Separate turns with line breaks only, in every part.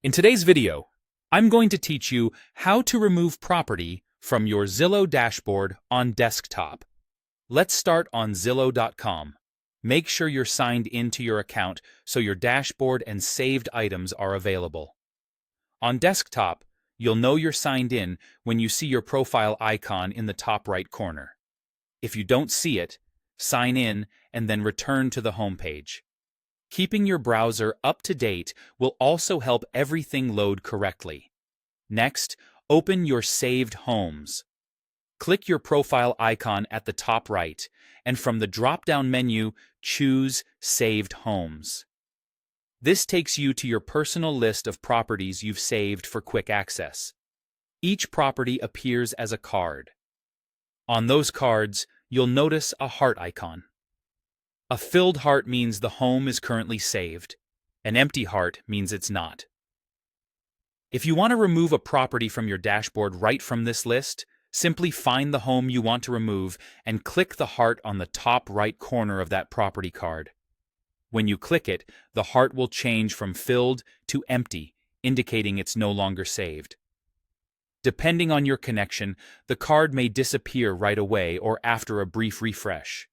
In today's video, I'm going to teach you how to remove property from your Zillow dashboard on desktop. Let's start on Zillow.com. Make sure you're signed into your account so your dashboard and saved items are available. On desktop, you'll know you're signed in when you see your profile icon in the top right corner. If you don't see it, sign in and then return to the home page. Keeping your browser up to date will also help everything load correctly. Next, open your saved homes. Click your profile icon at the top right, and from the drop-down menu, choose Saved Homes. This takes you to your personal list of properties you've saved for quick access. Each property appears as a card. On those cards, you'll notice a heart icon. A filled heart means the home is currently saved. An empty heart means it's not. If you want to remove a property from your dashboard right from this list, simply find the home you want to remove and click the heart on the top right corner of that property card. When you click it, the heart will change from filled to empty, indicating it's no longer saved. Depending on your connection, the card may disappear right away or after a brief refresh.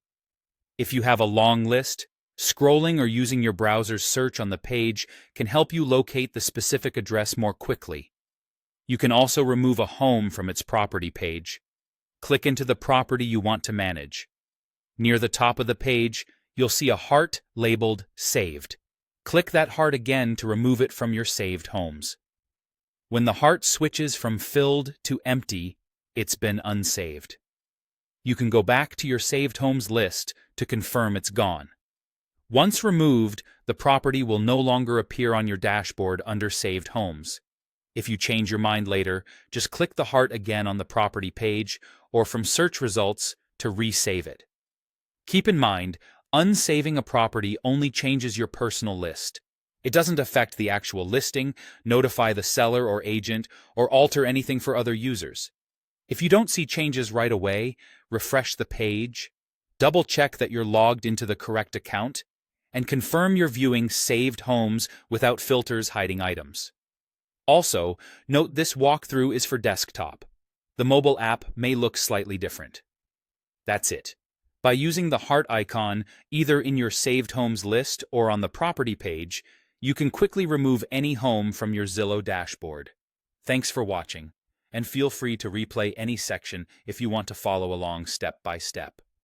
If you have a long list, scrolling or using your browser's search on the page can help you locate the specific address more quickly. You can also remove a home from its property page. Click into the property you want to manage. Near the top of the page, you'll see a heart labeled Saved. Click that heart again to remove it from your saved homes. When the heart switches from filled to empty, it's been unsaved. You can go back to your saved homes list to confirm it's gone. Once removed, the property will no longer appear on your dashboard under saved homes. If you change your mind later, just click the heart again on the property page or from search results to resave it. Keep in mind, unsaving a property only changes your personal list. It doesn't affect the actual listing, notify the seller or agent, or alter anything for other users. If you don't see changes right away, refresh the page, double-check that you're logged into the correct account, and confirm you're viewing saved homes without filters hiding items. Also, note this walkthrough is for desktop. The mobile app may look slightly different. That's it. By using the heart icon either in your saved homes list or on the property page, you can quickly remove any home from your Zillow dashboard. Thanks for watching, and feel free to replay any section if you want to follow along step by step.